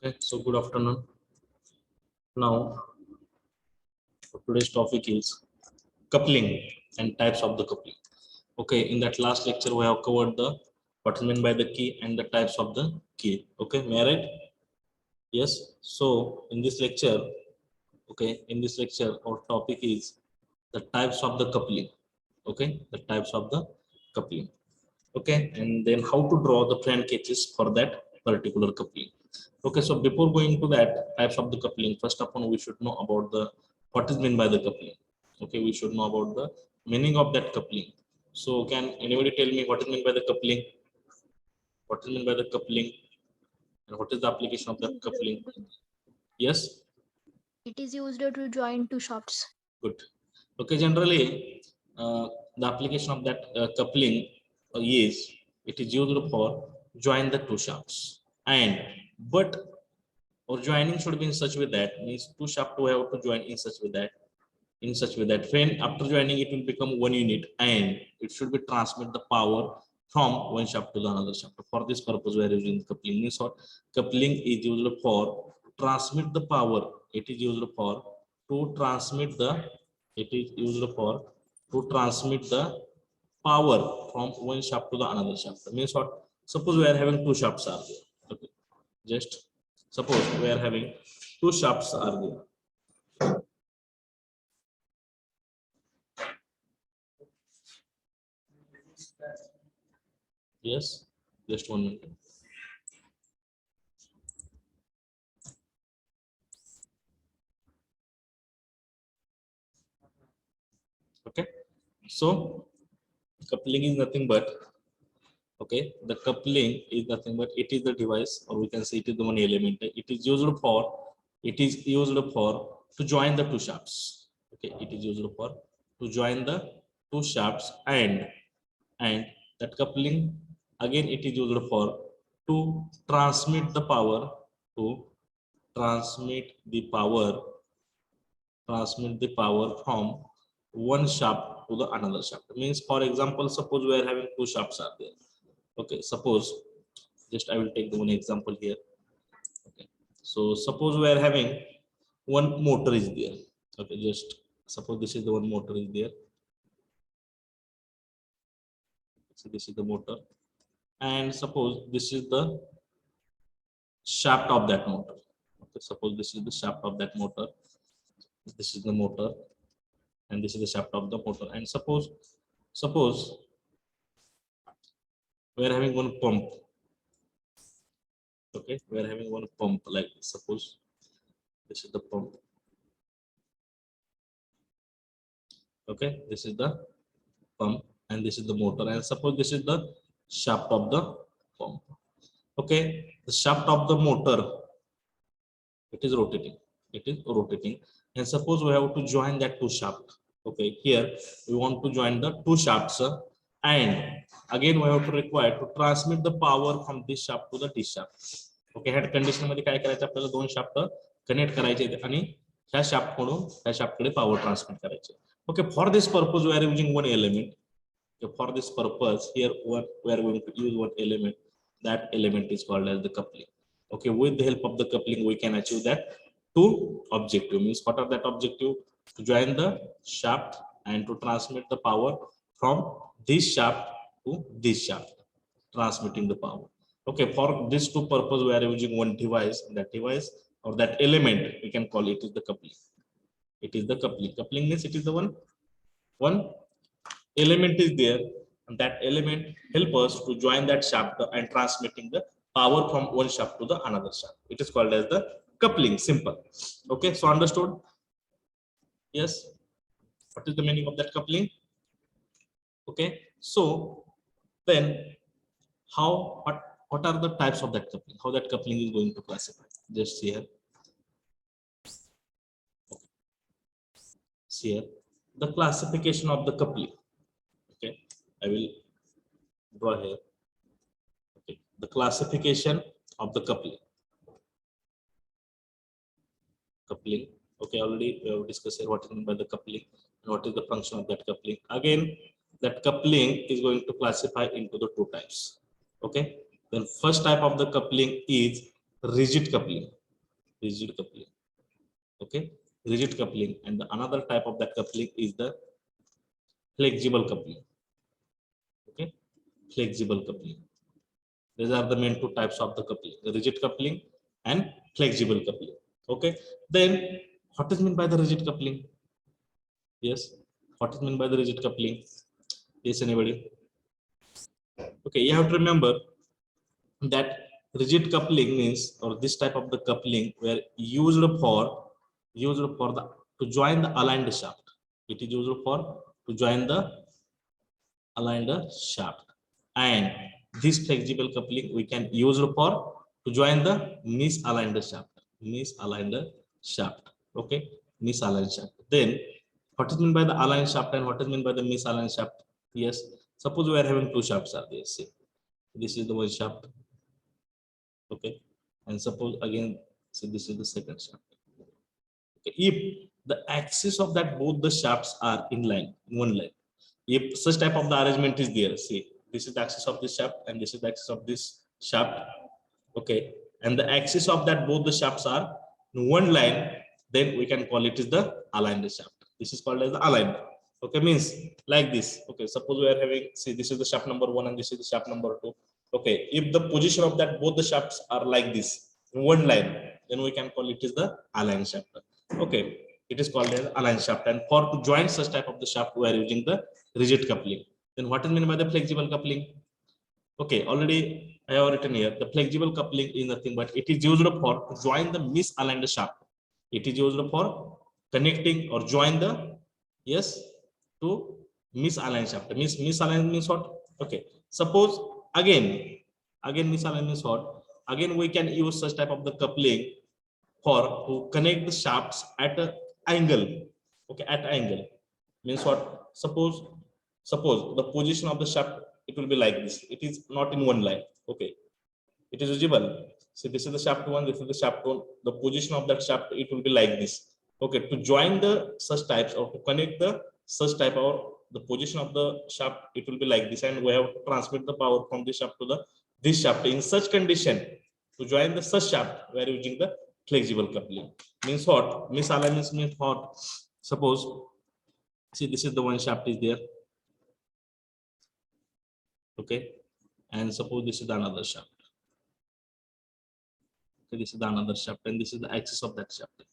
Okay, so good afternoon. Now, today's topic is coupling and types of the coupling. Okay, in that last lecture, we have covered the what is meant by the key and the types of the key. Okay, may I right? Yes. So, in this lecture, our topic is the types of the coupling. Okay, the types of the coupling. Okay, and then how to draw the plan catches for that particular coupling. Okay, so before going to that types of the coupling, first of all we should know about the what is meant by the coupling. Okay, we should know about the meaning of that coupling. So can anybody tell me what is meant by the coupling? What is meant by the coupling and what is the application of that coupling? Yes, It is used to join two shafts. good. Okay, generally the application of that coupling is it is used for join the two shafts, and but or joining should be in such way that means two shaft to have to join in such way that when after joining it will become one unit and it should be transmit the power from one shaft to the another shaft. For this purpose we are using coupling. Means what? Coupling is used for transmit the power. It is used for to transmit the it is used for to transmit the power from one shaft to the another shaft. Means what? Suppose we are having two shafts are there. Okay, just suppose we are having two shafts are there. Yes, just 1 minute. Okay, so coupling is nothing but the coupling is nothing but it is the device, or we can say it is the one element. It is used for to join the two shafts. Okay, it is used for to join the two shafts, and that coupling again it is used for to transmit the power to transmit the power transmit the power from one shaft to the another shaft. Means for example, suppose we are having two shafts are there. Okay, suppose just I will take the one example here. Okay, so suppose we are having one motor is there. Okay, just suppose this is the one motor is there. So this is the motor, and suppose this is the shaft of that motor. Okay, suppose this is the shaft of that motor. This is the motor, and this is the shaft of the motor. And suppose we are having one pump. Okay, we are having one pump like this. Suppose this is the pump. Okay, this is the pump and this is the motor, and suppose this is the shaft of the pump. Okay, the shaft of the motor, it is rotating, and suppose we have to join that two shaft. Okay, here we want to join the two shafts, and again we have to require to transmit the power from this shaft to the this shaft. Okay, ह्या condition मध्ये काय करायचं आपल्याला दोन shaft connect करायचे आणि ह्या shaft कडून ह्या शाफ्ट कडे पॉवर ट्रान्समिट करायचे. Okay, for this purpose we are using one element. Okay, for this purpose here what we are going to use one element. That element is called as the coupling. Okay, with the help of the coupling we can achieve that two objective. Means what are that objective? To join the shaft and to transmit the power from this shaft to this shaft, transmitting the power. Okay, for this two purpose we are using one device. That device or that element we can call it is the coupling. It is the coupling. Coupling means it is the one element is there, and that element help us to join that shaft and transmitting the power from one shaft to the another shaft. It is called as the coupling. Simple. Okay, so understood? Yes. What is the meaning of that coupling? Okay, so then what are the types of that coupling? How that coupling is going to classify? Just see here. See here the classification of the coupling. Okay, I will draw here. Okay, the classification of the coupling. Okay, already we have discussed here what is meant by the coupling and what is the function of that coupling. Again, that coupling is going to classify into the two types. Okay, the first type of the coupling is rigid coupling. Rigid coupling. Okay, rigid coupling, and the another type of that coupling is the flexible coupling. Okay, flexible coupling. These are the main two types of the coupling: rigid coupling and flexible coupling. Okay, then what is meant by the rigid coupling? Yes, what is meant by the rigid coupling? Yes, anybody? Okay, you have to remember that rigid coupling means, or this type of the coupling were used for the to join the aligned shaft. It is used for to join the aligned shaft, and this flexible coupling we can use for to join the misaligned shaft. Misaligned shaft. Okay, misaligned shaft. Then what is meant by the aligned shaft and what is meant by the misaligned shaft? Yes, suppose we are having two shafts are there. See, this is the one shaft. Okay, and suppose again, so this is the second shaft. Okay. If the axis of that both the shafts are in line, in one line, if such type of the arrangement is there, see, this is the axis of this shaft and this is the axis of this shaft. Okay, and the axis of that both the shafts are in one line, then we can call it is the aligned shaft. This is called as the aligned. Okay, means like this. Okay, suppose we are having, see, this is the shaft number 1 and this is the shaft number 2. Okay, if the position of that both the shafts are like this in one line, then we can call it is the aligned shaft. Okay, it is called as aligned shaft, and for to join such type of the shaft we are using the rigid coupling. Then what is meant by the flexible coupling? Okay, already I have written here the flexible coupling is nothing but it is used for to join the misaligned shaft. It is used for connecting or join the, yes, to misaligned shaft. Misaligned means what? Okay, suppose again misaligned means what? Again we can use such type of the coupling for to connect the shafts at an angle. Okay, at angle means what? Suppose the position of the shaft, it will be like this. It is not in one line. Okay, it is visible. So this is the shaft 1, this is the shaft 1. The position of that shaft, it will be like this. Okay, to join the such types or to connect the such type or the position of the shaft, it will be like this, and we have to transmit the power from this shaft to the this shaft. In such condition, to join the such shaft, we are using the flexible coupling. Means what? Misalignment means what? Suppose, see, this is the one shaft is there. Okay, and suppose this is another shaft. Okay, this is the another shaft and this is the axis of that shaft.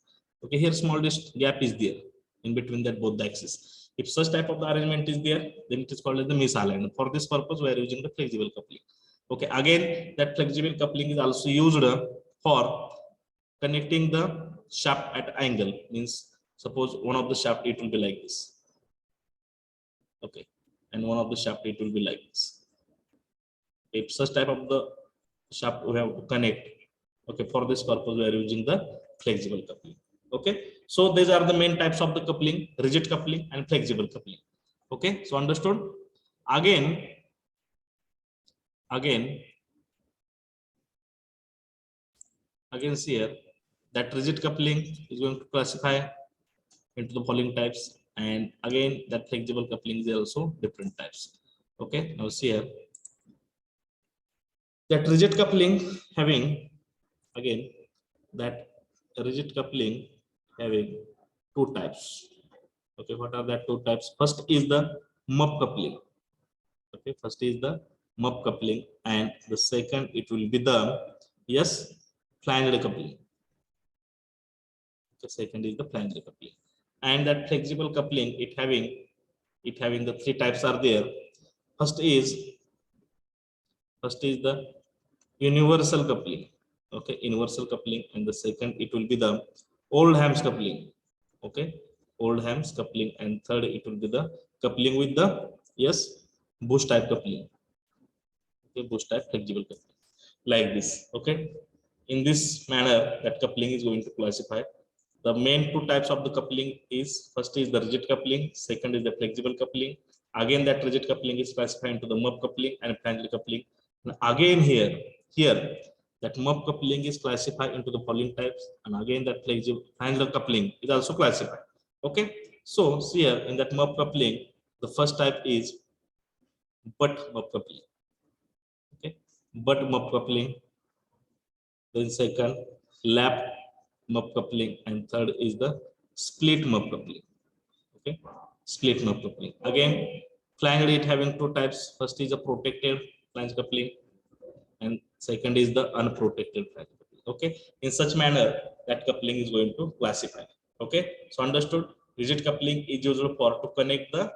Okay, here smallest gap is there in between that both the axis. If such type of the arrangement is there, then it is called as the misalignment. For this purpose we are using the flexible coupling. Okay, again that flexible coupling is also used for connecting the shaft at angle. Means suppose one of the shaft it will be like this. Okay, and one of the shaft it will be like this. If such type of the shaft we have to connect, okay, for this purpose we are using the flexible coupling. Okay, so these are the main types of the coupling: rigid coupling and flexible coupling. Okay, so understood? Again see here that rigid coupling is going to classify into the following types, and again that flexible coupling is also different types. Okay, now see here that rigid coupling having, again, that rigid coupling having two types. Okay, what are that two types? First is the mup coupling. Okay, first is the mup coupling, and the second it will be the, yes, flanged coupling. The second is the flanged coupling, and that flexible coupling it having the three types are there. First is the universal coupling. Okay, universal coupling, and the second it will be the Oldham's coupling. Okay, Oldham's coupling, and third it will be the coupling with the, yes, Bush type coupling. Okay, Bush type flexible coupling, like this. Okay, in this manner that coupling is going to classify. The main two types of the coupling is, first is the rigid coupling, second is the flexible coupling. Again that rigid coupling is classified into the mup coupling and flanged coupling. And again here that mup coupling is classified into the following types, and again that flanged coupling is also classified. Okay, so see here in that mup coupling, the first type is butt mup coupling. Okay, butt mup coupling. Then second, lap mup coupling, and third is the split mup coupling. Okay, split mup coupling. Again, flanged it having two types. First is a protected flange coupling, and second is the unprotected flange coupling. Okay, in such manner that coupling is going to classify. Okay, so understood. Rigid coupling is used for to connect the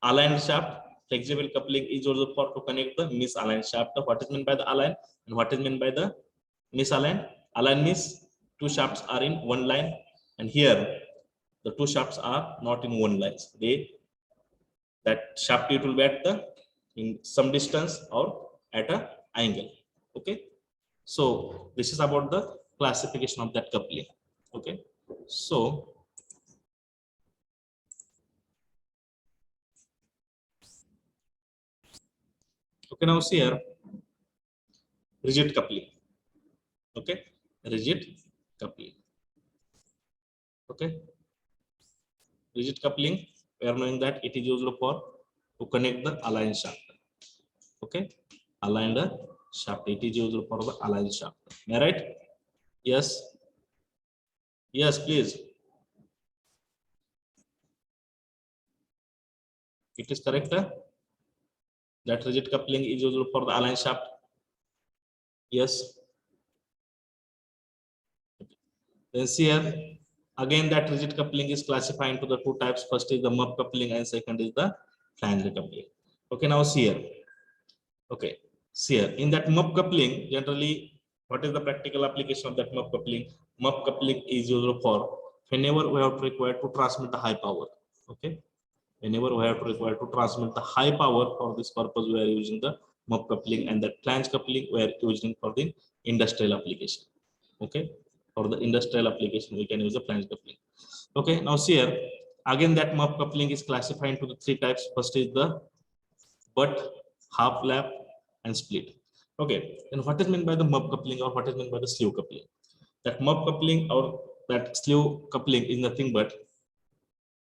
aligned shaft. Flexible coupling is used for to connect the misaligned shaft. What is meant by the aligned and what is meant by the misaligned? Aligned means two shafts are in one line, and here the two shafts are not in one line. That shaft it will be at the in some distance or at a angle. Okay, so this is about the classification of that coupling. Okay, so okay, now see here, rigid coupling. Okay, rigid coupling. Okay, rigid coupling, we are knowing that it is used for to connect the aligned shaft. Okay, aligned shaft, it is used for the aligned shaft. Am I right? Yes, yes, please. It is correct, that rigid coupling is used for the aligned shaft. Yes. Then see here, again that rigid coupling is classified into the two types. First is the mup coupling and second is the flange coupling. Okay, now see here. Okay, see here, in that mup coupling, generally what is the practical application of that mup coupling? Mup coupling is used for whenever we have to require to transmit the high power. Okay, whenever we have to require to transmit the high power, for this purpose we are using the mup coupling, and the flange coupling we are using for the industrial application. Okay, for the industrial application we can use the flange coupling. Okay, now see here, again that mup coupling is classified into the three types. First is the butt, half lap, and split. Okay, and what is meant by the mup coupling or what is meant by the sleeve coupling? That mup coupling or that sleeve coupling is nothing but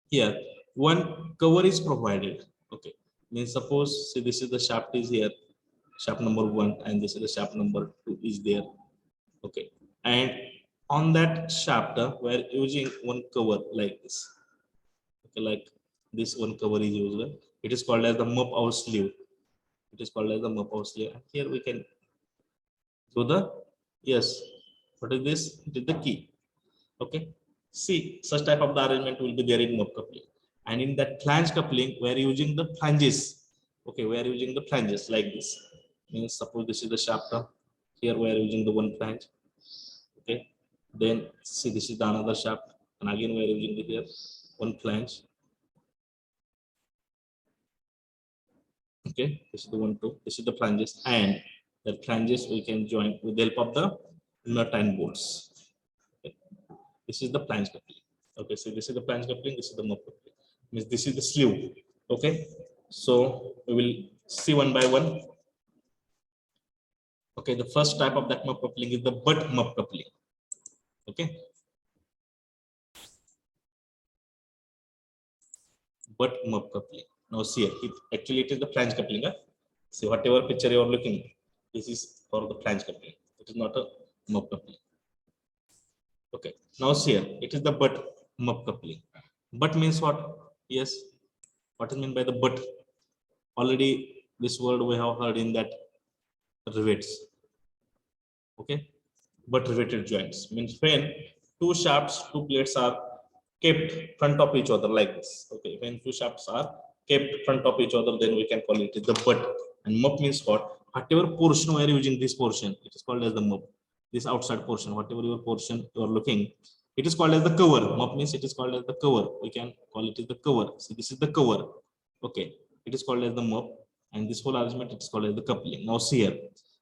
here one cover is provided. Okay, means suppose see this is the shaft is here, shaft number 1, and this is the shaft number 2 is there. Okay, and on that shaft we're using one cover like this. Okay, like this one cover is used. It is called as the mup or sleeve. It is called as the mup or sleeve. And here we can do the, yes, what is this? It is the key. Okay, see such type of the arrangement will be there in mup coupling. And in that flange coupling we are using the flanges. Okay, we are using the flanges like this. Means suppose this is the shaft, here we are using the one flange. Okay, then see this is the another shaft, and again we are using the here one flange. Okay, this is the one two, this is the flanges, and the flanges we can join with the help of the nut and bolts. Okay. This is the flange coupling. Okay, so this is the flange coupling, this is the mup coupling. Means this is the sleeve. Okay, so we will see one by one. Okay, the first type of that mup coupling is the butt mup coupling. Okay, butt mup coupling. Now see here, actually it is the flange coupling. See whatever picture you are looking, this is for the flange coupling. It is not a mup coupling. Okay, now see here, it is the butt mup coupling. Butt means what? Yes, what is meant by the butt? Already this word we have heard in that rivets. Okay, but riveted joints means when two shafts, two plates are kept front of each other like this. Okay, when two shafts are kept front of each other, then we can call it the butt. And mup means what? Whatever portion we are using, this portion, it is called as the mup. This outside portion, whatever your portion you are looking, it is called as the cover. Mup means it is called as the cover. We can call it as the cover. So this is the cover. Okay, it is called as the mup, and this whole arrangement it is called as the coupling. Now see here.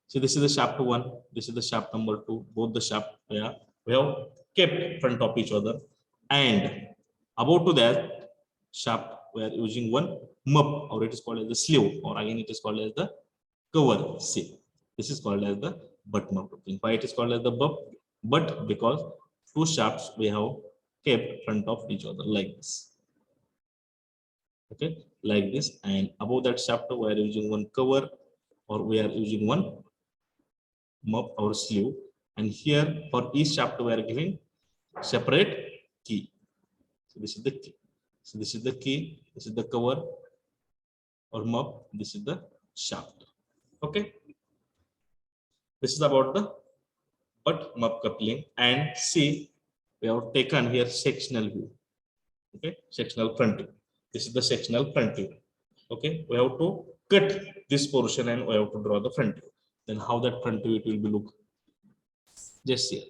So this is the shaft 1, this is the shaft number 2. Both the shaft we have kept front of each other, and about to that shaft we are using one mup, or it is called as the sleeve, or again it is called as the cover. See, this is called as the butt mup coupling. Why it is called as the butt? Because two shafts we have kept front of each other like this. Okay, like this, and above that shaft we are using one cover, or we are using one mup or sleeve, And here for each shaft we are giving separate key. So this is the key. So this is the key. This is the cover or mop. This is the shaft. Okay. This is about the butt mop coupling. And see, we have taken here sectional view. Okay, sectional front view. This is the sectional front view. Okay, we have to cut this portion and we have to draw the front view. Then how that front view it will be look? Just here.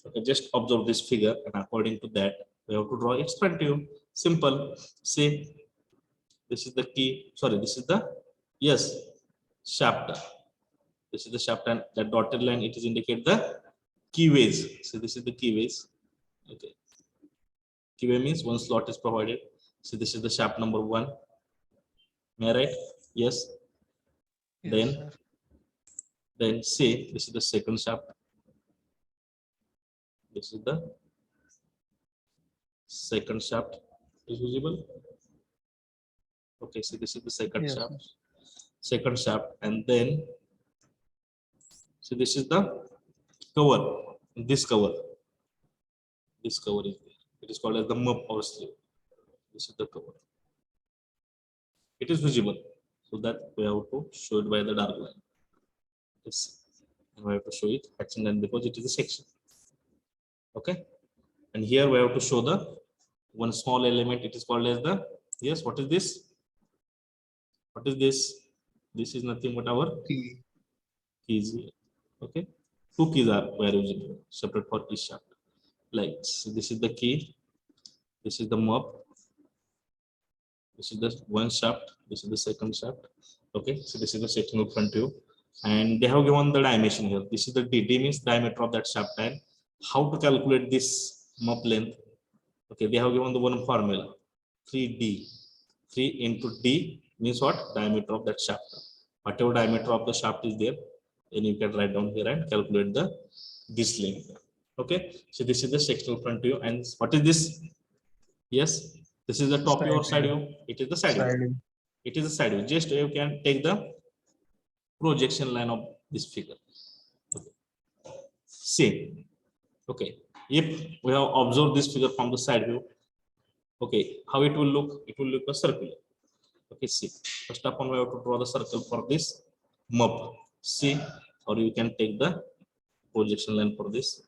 Okay, just observe this figure and according to that we have to draw its front view. Simple. See, this is the key. Sorry, this is the yes shaft. This is the shaft and that dotted line it is indicate the keyways. So this is the keyways. Okay. Keyway means one slot is provided. So this is the shaft number 1. Am I right? Yes. Yes, Then say this is the second shaft. This is the second shaft. Is visible? Okay, so this is the second Yes, shaft. sir. Second shaft, and then so this is the cover. This cover. This cover is there. It is called as the mop or sleeve. This is the cover. It is visible, so that we have to show it by the dark line. Yes, and we have to show it action line because it is a section. Okay, and here we have to show the one small element. It is called as the yes. What is this? What is this? This is nothing but our Key. keys here. Okay, two keys are we are using separate for each shaft. Like so this is the key. This is the mop. This is the one shaft. This is the second shaft. Okay, so this is the sectional front view, and they have given the dimension here. This is the D. D means diameter of that shaft, and how to calculate this mop length? Okay, they have given the one formula, 3D. 3 into D means what? Diameter of that shaft. Whatever diameter of the shaft is there, then you can write down here and calculate the this length. Okay, so this is the sectional front view, and what is this? Yes, this is the top view or side view. It is the side view. Side view. It is the side view. Just you can take the projection line of this figure. Okay. Same. Okay. If we have observed this figure from the side view, okay, how it will look? It will look a circular. Okay, see. First of all, we have to draw the circle for this mop. See, or you can take the projection line for this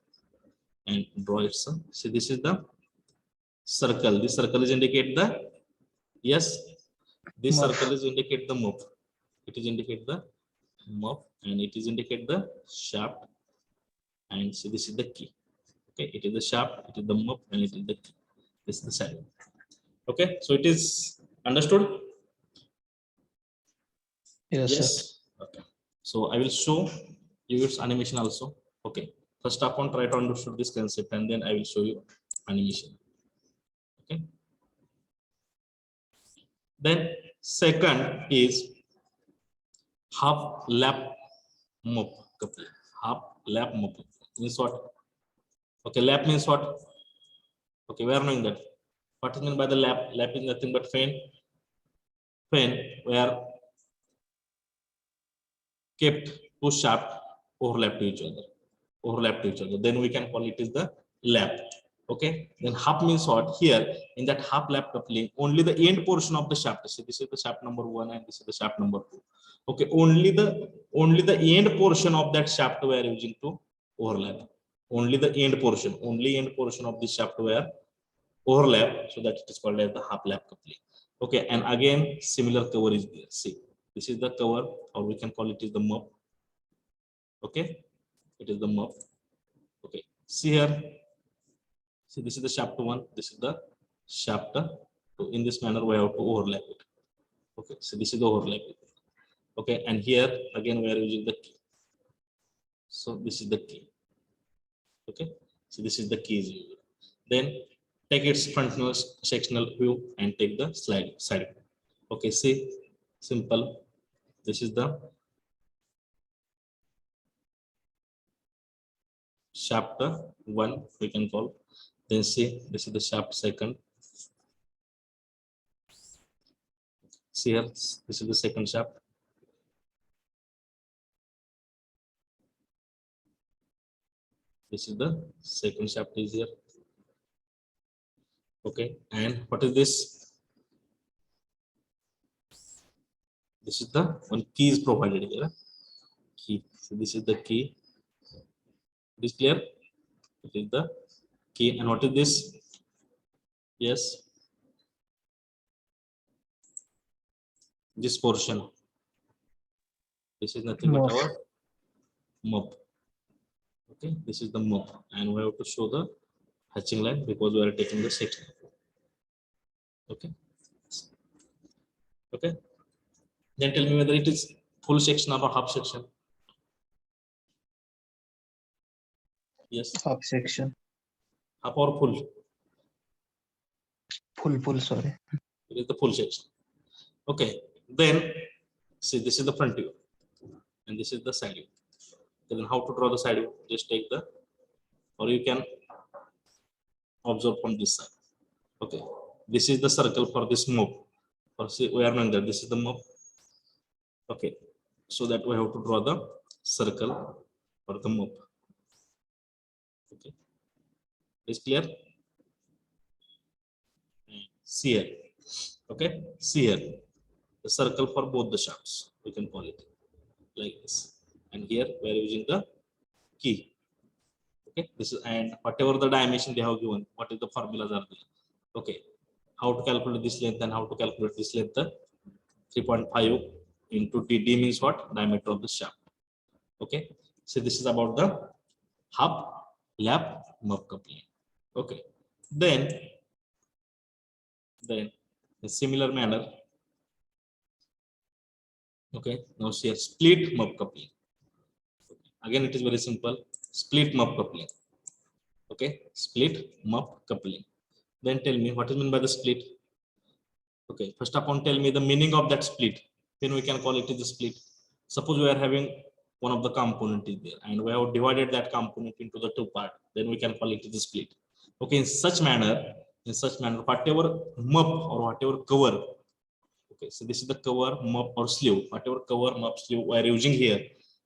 and draw it. See, this is the circle. This circle is indicate the yes. This Mop. circle is indicate the mop. It is indicate the mop and it is indicate the shaft. And see, this is the key. Okay, it is the shaft, it is the mop, and it is the key. This is the side. Okay, so it is understood. Yes, sir. Yes. Okay. So I will show you its animation also. Okay. First up on try to understand this concept and then I will show you animation. Okay. Then second is half lap mop coupling. Half lap mop means what? Okay, lap means what? Okay, we are knowing that. What is meant by the lap? Lap is nothing but fan. Fan where kept two shaft overlap to each other. Overlap to each other. Then we can call it is the lap. Okay. Then half means what? Here in that half lap coupling, only the end portion of the shaft. So this is the shaft number 1 and this is the shaft number 2. Okay. Only the end portion of that shaft we are using to overlap. Only the end portion. Only end portion of this shaft we are overlap. So that it is called as the half lap coupling. Okay. And again, similar cover is there. See. This is the cover, or we can call it is the mop. Okay, it is the mop. Okay, see here. See, this is the shaft 1. This is the shaft 2. So in this manner, we have to overlap it. Okay, so this is the overlap. Okay, and here again we are using the key. So this is the key. Okay, so this is the key. Then take its frontal sectional view and take the side view. Okay, see, simple. This is the shaft 1 we can call. Then see, this is the shaft 2. See here, this is the second shaft. This is the second shaft is here. Okay, and what is this? This is the one key is provided here. Key. So this is the key. It is clear? It is the key. And what is this? Yes. This portion. This is nothing but Mop. our mop. Okay, this is the mop, and we have to show the hatching line because we are taking the section. Okay. Okay. Then tell me whether it is full section or half section. Yes, Half section. half or full. Full, sorry. It is the full section. Okay. Then see, this is the front view, and this is the side view. Then how to draw the side view? Just take the, or you can observe from this side. Okay. This is the circle for this mop. Or see, we are knowing that this is the mop. Okay. So that we have to draw the circle for the mop. Okay. Is clear? See here. Okay. See here. The circle for both the shafts. We can call it like this. And here we are using the key. Okay. This is, and whatever the dimension they have given, what is the formulas are there? Okay. How to calculate this length and how to calculate this length? 3.5 into d means what? Diameter of the shaft. Okay. So this is about the hub lap mop coupling. Okay. Then in similar manner. Okay. Now here split mop coupling. Again, it is very simple. Split mop coupling. Okay. Split mop coupling. Then tell me what is meant by the split. Okay. First of all, tell me the meaning of that split. Then we can call it the split. Suppose we are having one of the component is there and we have divided that component into the two parts. Then we can call it the split. Okay. In such manner, whatever mop or whatever cover. Okay. So this is the cover, mop or sleeve. Whatever cover, mop, sleeve we are using here.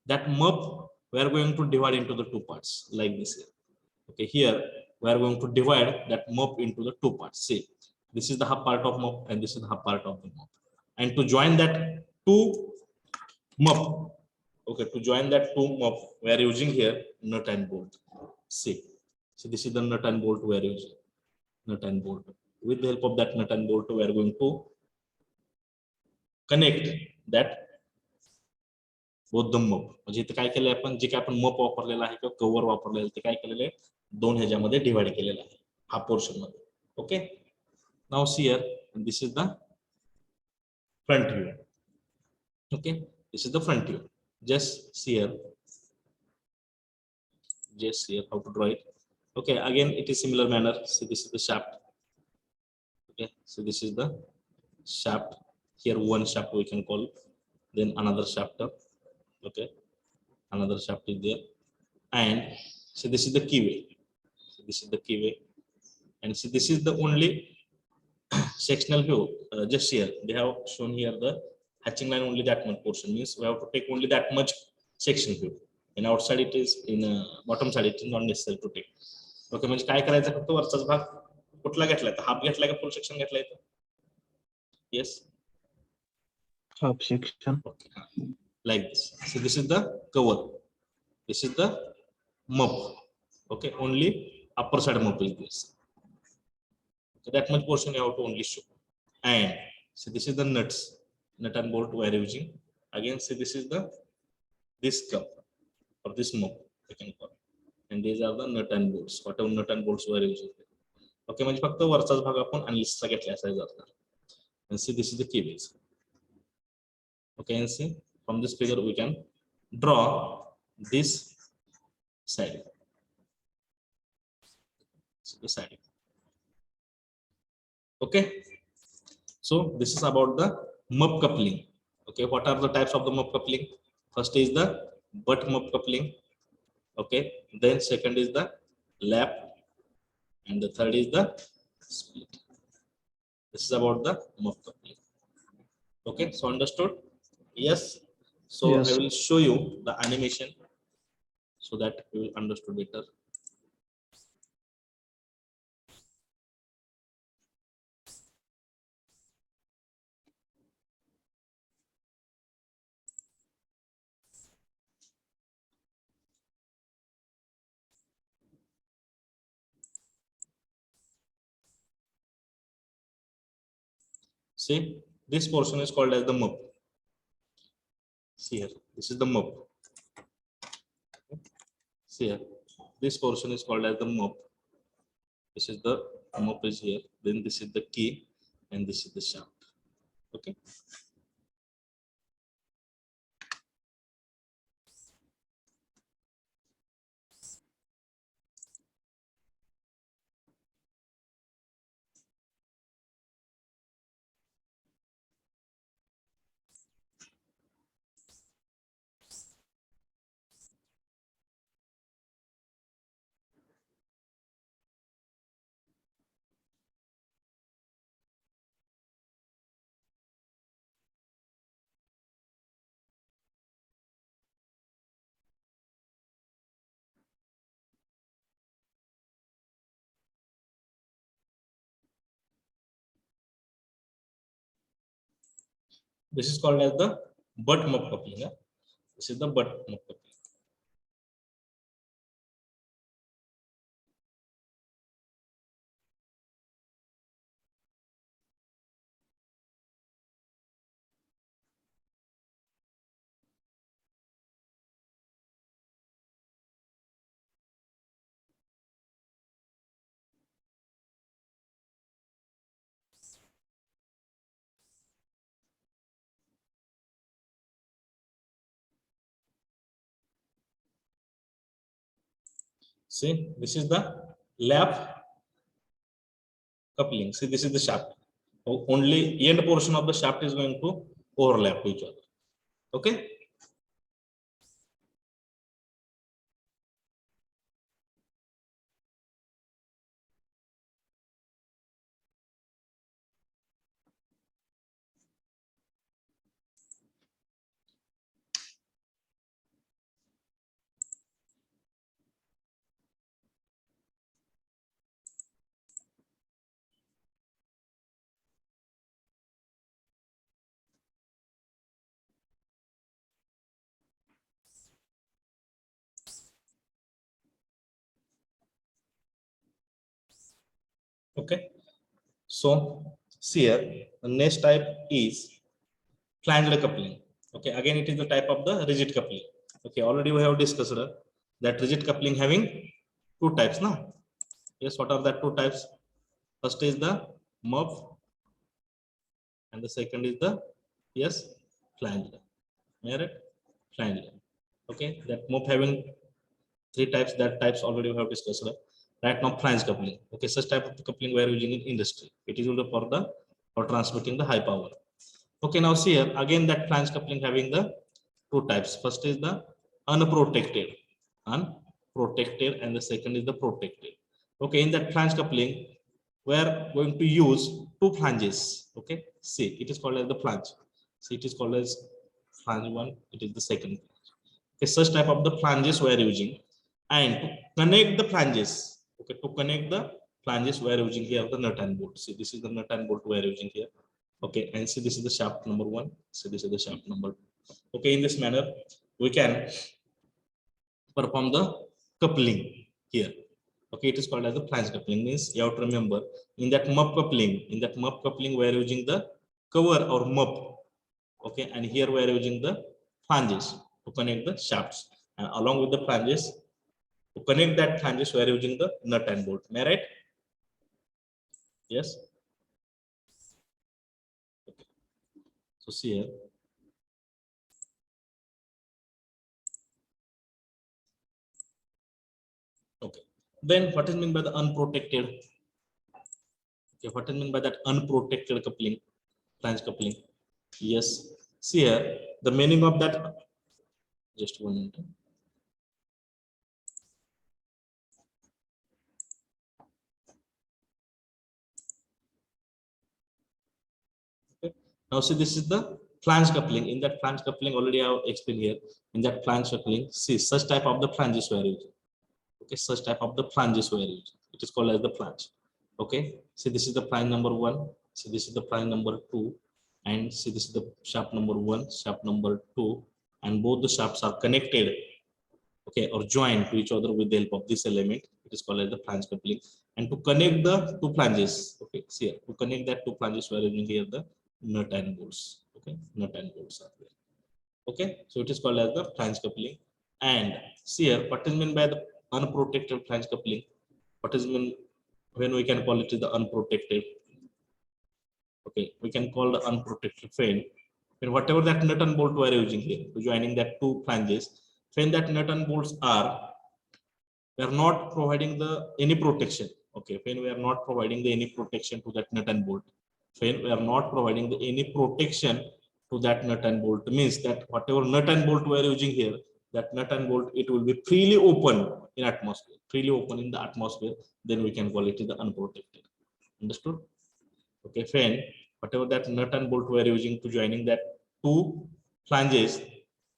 That mop we are going to divide into the two parts like this here. Okay, here we are going to divide that mop into the two parts. See, this is the half part of mop and this is the half part of the mop. And to join that two mop, okay, to join that two mop, we are using here nut and bolt. See, so this is the nut and bolt we are using. Nut and bolt. With the help of that nut and bolt, we are going to connect that both the mop. म्हणजे इथे काय केलंय आपण जे काय आपण मप वापरलेला आहे किंवा कव्हर वापरलेलं ते काय केलेलं आहे दोन ह्याच्यामध्ये डिवाइड केलेलं आहे हा पोर्शन मध्ये. Okay. Now see here this is the front view. Okay. This is the front view. Just see here. Just see here how to draw it. Okay. Again, it is similar manner. So this is the shaft. Okay. So this is the shaft. Here one shaft we can call. Then another shaft. Okay, another shaft is there, and so this is the keyway. So this is the keyway, and so this is the only sectional view. Just here they have shown here the hatching line only that much portion means we have to take only that much section view. In outside it is in bottom side it is not necessary to take. Okay, म्हणजे काय करायचं फक्त वरचाच भाग कुठला घेतलाय तर half घेतलाय का फुल सेक्शन घेतलाय तर yes Half section. okay. Like this. So this is the cover. This is the mop. Okay, only upper side mop is this. So that much portion you have to only show. And so this is the nuts, nut and bolt we are using. Again, see this is the this cup or this mop we can call. And these are the nut and bolts. Whatever nut and bolts we are using. Okay, म्हणजे फक्त वरचाच भाग आपण अनलिस्टचा घेतला असायचा जातात. And see this is the keyways. Okay, and see. From this figure we can draw this side. So the side. Okay. So this is about the mop coupling. Okay. What are the types of the mop coupling? First is the butt mop coupling. Okay. Then second is the lap, and the third is the split. This is about the mop coupling. Okay. So understood? Yes. So Yes. I will show you the animation so that you will understand better. See, this portion is called as the MUP. See here, this is the MUP. See here, this portion is called as the MUP. This is the MUP is here. Then this is the key, and this is the shaft. Okay. This is called as the butt MUP coupling. Yeah? This is the butt MUP coupling. See, this is the lap coupling. See, this is the shaft. Only end portion of the shaft is going to overlap each other. Okay. Okay. So see here, the next type is flanged coupling. Okay, again it is the type of the rigid coupling. Okay, already we have discussed that rigid coupling having two types now. Yes, what are that two types? First is the MUP and the second is the flanged. Merit flanged. Okay, that MUP having three types, that types already we have discussed. Right now, flange coupling. Okay, such type of coupling we are using in industry. It is used for transmitting the high power. Okay, now see here again that flange coupling having the two types. First is the unprotected, and the second is the protected. Okay, in that flange coupling, we are going to use two flanges. Okay, see, it is called as the flange. See, it is called as flange one. It is the second. Okay, such type of the flanges we are using, and to connect the flanges. Okay, to connect the flanges we are using here the nut and bolt. See, this is the nut and bolt we are using here. Okay, and see, this is the shaft number one. So this is the shaft number two. Okay, in this manner we can perform the coupling here. Okay, it is called as the flange coupling. Means you have to remember in that MUP coupling we are using the cover or MUP. Okay, and here we are using the flanges to connect the shafts, and along with the flanges to connect that flanges we are using the nut and bolt. Am I right? Yes. Okay. So see here. Okay. Then what is meant by the unprotected? Okay, what is meant by that unprotected coupling, flange coupling? Yes. See here, the meaning of that. Just 1 minute. Okay. Now see, this is the flange coupling. In that flange coupling, already I have explained here. In that flange coupling, see such type of the flanges we are using. Okay, such type of the flanges we are using. It is called as the flange. Okay, see, this is the flange number one. See, this is the flange number two, and see, this is the shaft number one, shaft number two, and both the shafts are connected. Okay, or joined to each other with the help of this element. It is called as the flange coupling. And to connect the two flanges, okay, see here, to connect that two flanges we are using here the nut and bolts. Okay, nut and bolts are there. Okay, so it is called as the flange coupling. And see here, what is meant by the unprotected flange coupling? What is mean when we can call it the unprotected? Okay, we can call the unprotected fan when whatever that nut and bolt we are using here to joining that two flanges, when that nut and bolts are, we are not providing the any protection. Okay, when we are not providing the any protection to that nut and bolt, when we are not providing the any protection to that nut and bolt, means that whatever nut and bolt we are using here, that nut and bolt, it will be freely open in atmosphere, freely open in the atmosphere, then we can call it the unprotected. Understood? Okay, fan, whatever that nut and bolt we are using to joining that two flanges,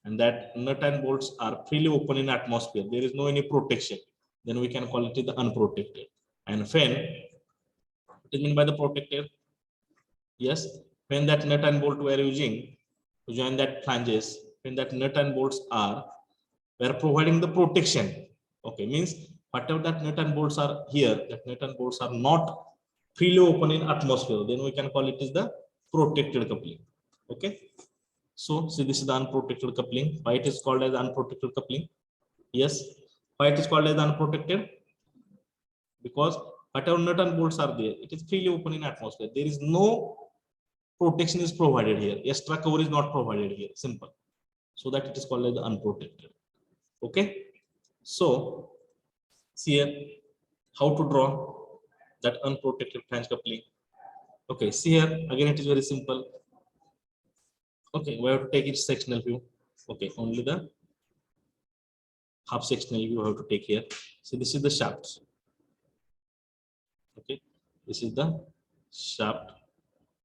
and that nut and bolts are freely open in atmosphere, there is no any protection, then we can call it the unprotected. And fan, what is meant by the protected? Yes, when that nut and bolt we are using to join that flanges, when that nut and bolts are, we are providing the protection. Okay, means whatever that nut and bolts are here, that nut and bolts are not freely open in atmosphere, then we can call it is the protected coupling. Okay, so see, this is the unprotected coupling. Why it is called as unprotected coupling? Yes, why it is called as unprotected? Because whatever nut and bolts are there, it is freely open in atmosphere, there is no protection is provided here, extra cover is not provided here, simple. So that it is called as unprotected. Okay, so see here how to draw that unprotected flange coupling. Okay, see here again, it is very simple. Okay, we have to take it sectional view. Okay, only the half sectional view we have to take here. So this is the shaft. Okay, this is the shaft.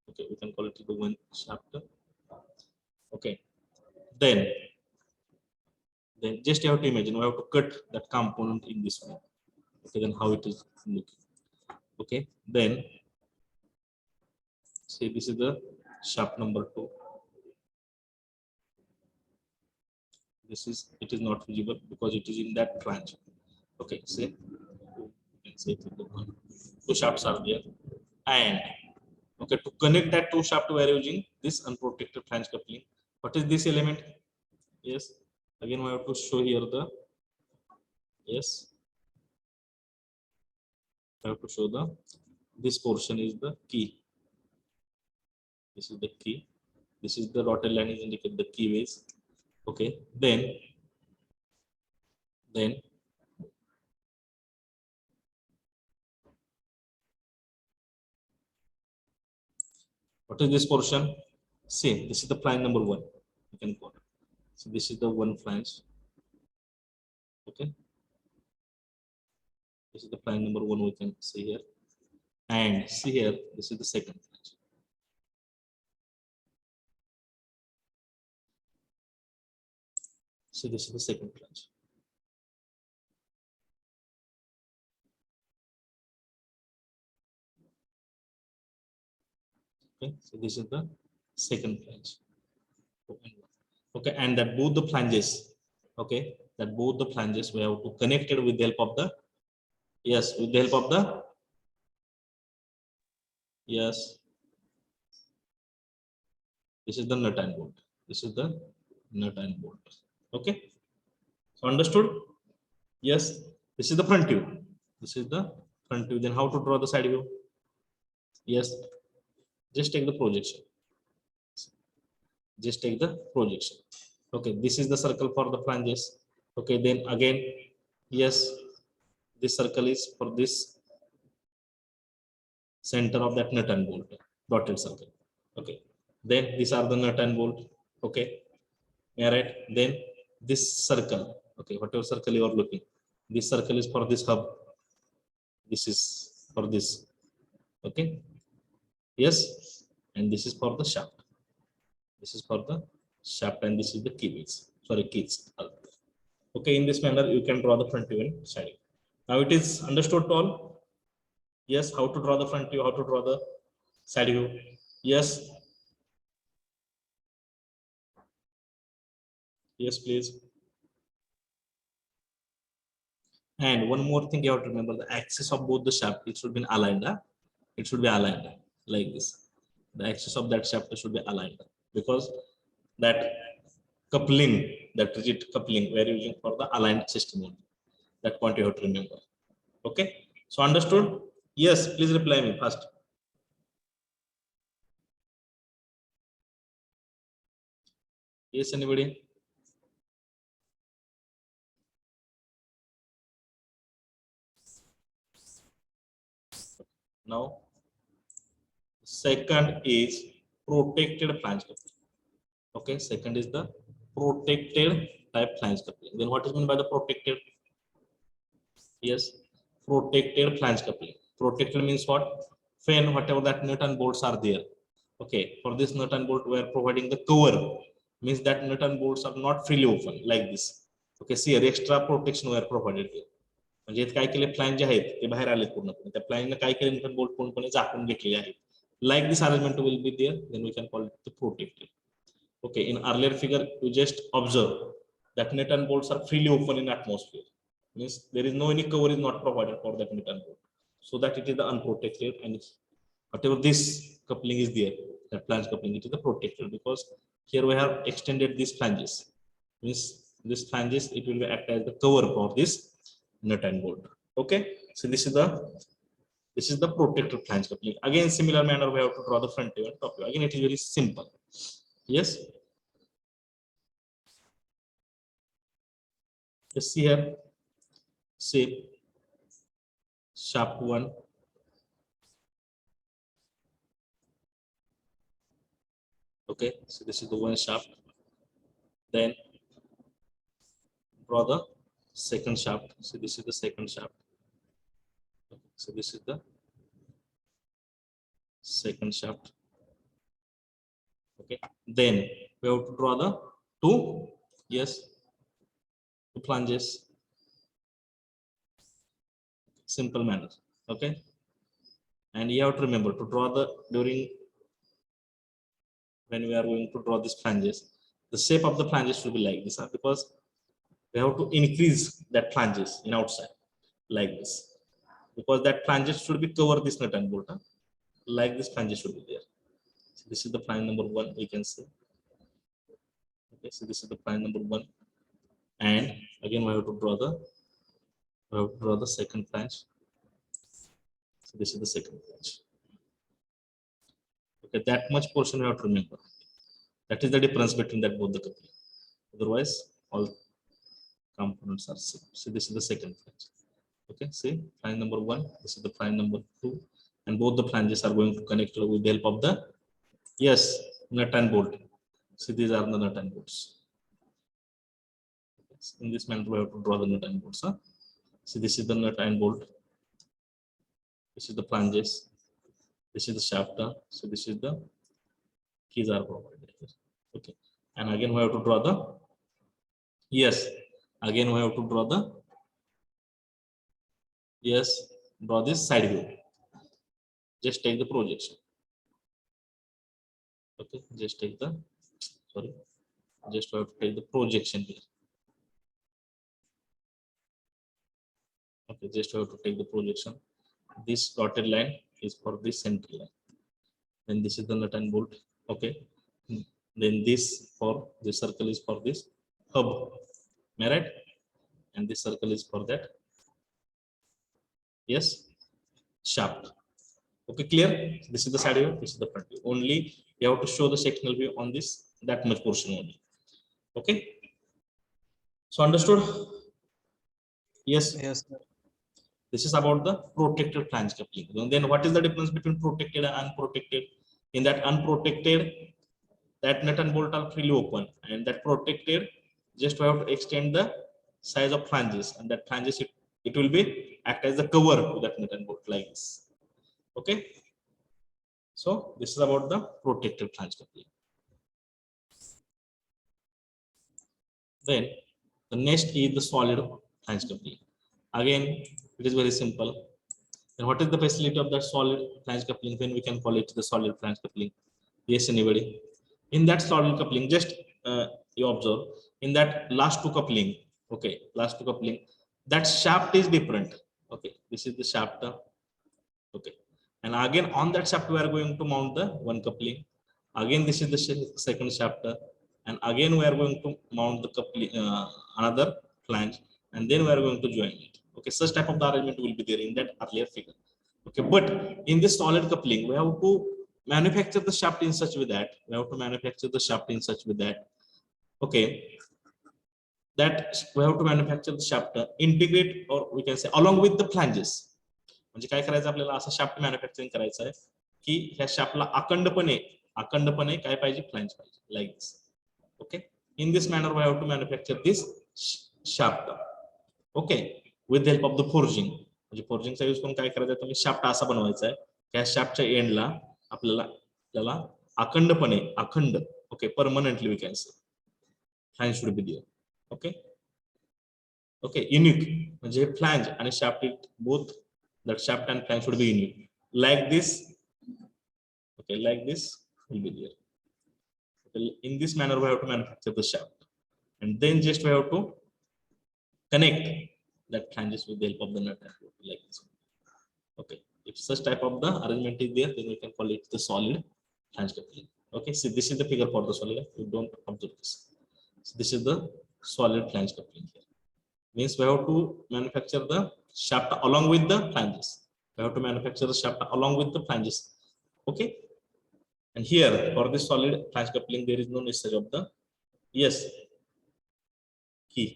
Okay, we can call it the one shaft. Okay, then just you have to imagine we have to cut that component in this way. Okay, then how it is looking. Okay, then say this is the shaft number 2. This is, it is not visible because it is in that flange. Okay, say you can say two shafts are there, and okay, to connect that two shaft we are using this unprotected flange coupling. What is this element? Yes, again we have to show here the, yes, I have to show the, this portion is the key. This is the key. This is the dotted line is indicate the key ways. Okay, then what is this portion? See, this is the flange number 1. You can call it. So this is the one flange. Okay, this is the flange number 1 we can see here, and see here this is the second flange. So this is the second flange. Okay, so this is the second flange. Okay, and that both the flanges, okay, that both the flanges we have to connect it with the help of the, yes, with the help of the, yes, this is the nut and bolt. This is the nut and bolt. Okay, so understood? Yes, this is the front view. This is the front view. Then how to draw the side view? Yes, just take the projection. Just take the projection. Okay, this is the circle for the flanges. Okay, then again, yes, this circle is for this center of that nut and bolt, dotted circle. Okay, then these are the nut and bolt. Okay, yeah, right. Then this circle, okay, whatever circle you are looking, this circle is for this hub. This is for this. Okay, yes, and this is for the shaft. This is for the shaft, and this is the key base. Sorry, keys. Okay, in this manner you can draw the front view and side view. Now it is understood to all. Yes, how to draw the front view, how to draw the side view. Yes, yes, please. And one more thing you have to remember: the axis of both the shaft, it should be aligned. It should be aligned like this. the axis of that shaft should be aligned, because that coupling, that rigid coupling we are using for the aligned system only. That point you have to remember. Okay, so understood? Yes, please reply me first. Yes, anybody? Now, second is protected flange coupling. Okay, second is the protected type flange coupling. Then what is meant by the protected? Yes, protected flange coupling. Protected means what? When whatever that nut and bolts are there. Okay, for this nut and bolt we are providing the cover. Means that nut and bolts are not freely open like this. Okay, see here extra protection we are provided here. म्हणजे काय केले flange जे आहेत ते बाहेर आले पूर्णपणे त्या फ्लॅंजने काय केले नट बोल्ट पूर्णपणे झाकून घेतलेले आहेत like this arrangement will be there then we can call it the protected okay in earlier figure you just observe that nut and bolts are freely open in atmosphere means there is no any cover is not provided for that nut and bolt so that it is the unprotected and whatever this coupling is there that flange coupling it is the protected because here we have extended these flanges means this flanges it will act as the cover for this nut and bolt. Okay, so this is the protected flange coupling. Again, similar manner we have to draw the front view and top view. Again, it is very simple. Yes. Just see here. Say shaft 1. Okay, so this is the one shaft. Then draw the second shaft. So this is the second shaft. So this is the second shaft. Okay, then we have to draw the two, yes, two flanges. Simple manner. Okay, and you have to remember to draw the during when we are going to draw these flanges, the shape of the flanges should be like this, because we have to increase that flanges in outside like this, because that flanges should be cover this nut and bolt, like this flanges should be there. So this is the flange number 1 we can see. Okay, so this is the flange number 1, and again we have to draw the second flange. So this is the second flange. Okay, that much portion you have to remember. That is the difference between that both the coupling. Otherwise, all components are same. So this is the second flange. Okay, see flange number 1. This is the flange number 2, and both the flanges are going to connect with the help of the nut and bolt. See, these are the nut and bolts. In this manner, we have to draw the nut and bolts. See, this is the nut and bolt. This is the flanges. This is the shaft. So this is the keys are provided. Okay, and again we have to draw the again we have to draw the draw this side view. Just take the projection. Okay, just take the just have to take the projection here. Okay, just have to take the projection. This dotted line is for this center line, and this is the nut and bolt. Okay, then this circle is for this hub, right? And this circle is for that shaft. Okay, clear? This is the side view, this is the front view. Only you have to show the sectional view on this that much portion only. Okay, so understood? Yes, sir. this is about the protected flange coupling. And then what is the difference between protected and unprotected? In that unprotected, that nut and bolt are freely open, and that protected, just we have to extend the size of flanges, and that flanges it will be act as the cover to that nut and bolt like this. Okay, so this is about the protected flange coupling. Then the next is the solid flange coupling. Again, it is very simple. And what is the facility of that solid flange coupling? When we can call it the solid flange coupling? Yes, anybody? In that solid coupling, just you observe in that last two coupling. Okay, last two coupling, that shaft is different. Okay, this is the shaft. Okay, And again on that shaft we are going to mount the one coupling. Again this is the second shaft, and again we are going to mount the coupling, another flange, and then we are going to join it. Okay, such type of the arrangement will be there in that earlier figure. Okay, but in this solid coupling we have to manufacture the shaft in such way that okay, that we have to manufacture the shaft integrate, or we can say along with the flanges. म्हणजे काय करायचं आपल्याला, असं shaft manufacturing करायचं आहे की ह्या शाफ्टला अखंडपणे काय पाहिजे, फ्लॅंज पाहिजे, like this. Okay, in this manner we have to manufacture this shaft. Okay, with the help of the forging. म्हणजे फोर्जिंगचा यूज करून काय करायचं, तुम्ही शाफ्ट असा बनवायचा आहे, त्या शाफ्टच्या एंडला आपल्याला अखंड okay, permanently we can say flange should be there. Okay okay, unique म्हणजे फ्लॅंज आणि shaft it both, that shaft and flange should be unique, like this. Okay, like this will be there. Okay, in this manner we have to manufacture the shaft, and then just we have to connect that flanges with the help of the nut and bolt, like this. Okay, if such type of the arrangement is there, then we can call it the solid flange coupling. Okay, see this is the figure for the solid. You don't observe this. So this is the solid flange coupling here. Means we have to manufacture the shaft along with the flanges. We have to manufacture the shaft along with the flanges. Okay, and here for this solid flange coupling there is no necessary of the key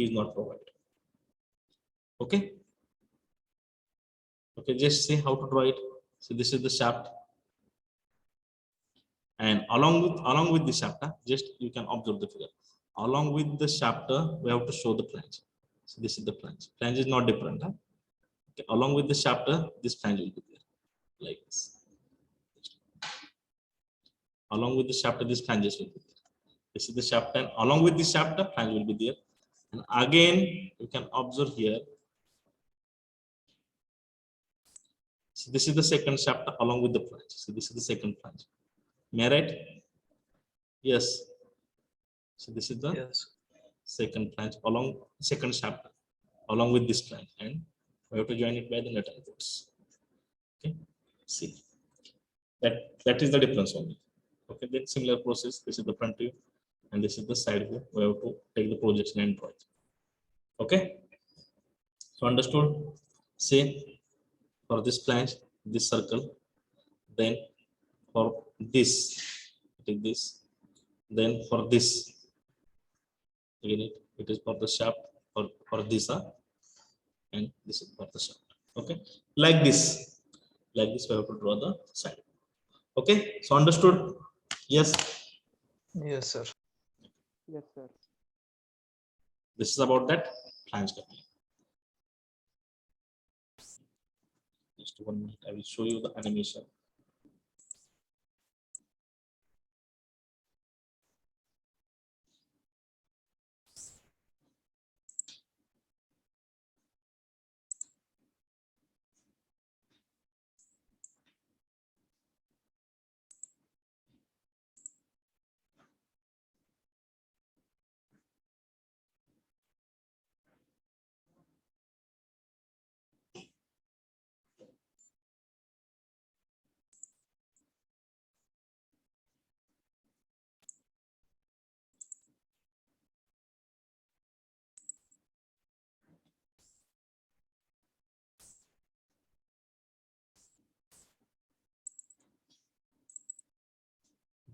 is not provided. Okay, okay, just see how to draw it. So this is the shaft, and along with the shaft, just you can observe the figure. Along with the shaft we have to show the flange. So this is the flange. Flange is not different. Okay, along with the shaft, this flange will be there, like this. Along with the shaft, this flanges will be there. This is the shaft, and along with the shaft, flange will be there. And again, you can observe here. So this is the second shaft along with the flange. So this is the second flange. Am I right? Yes. So this is the second flange second shaft along with this flange, and we have to join it by the nut and bolts. Okay, see that is the difference only. Okay, then similar process. This is the front view and this is the side view. We have to take the projection and draw it. Okay, so understood. Say for this flange, this circle, then for this, take this, then for this, again it is for the shaft, for this, and this is for the shaft. Okay, like this we have to draw the side. Okay, so understood? Yes, sir. Yes, sir. this is about that flange coupling. Just 1 minute, I will show you the animation.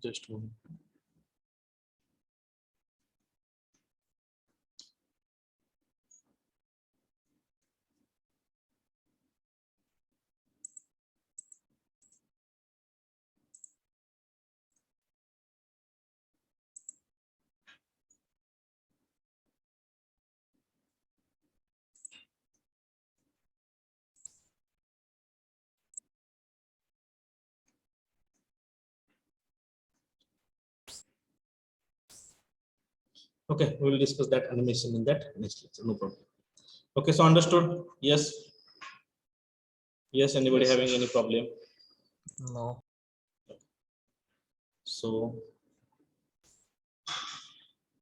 Just 1 minute. Okay, we will discuss that animation in that next lecture. No problem. Okay, so understood? Yes. Yes, anybody Yes, having any problem? No. So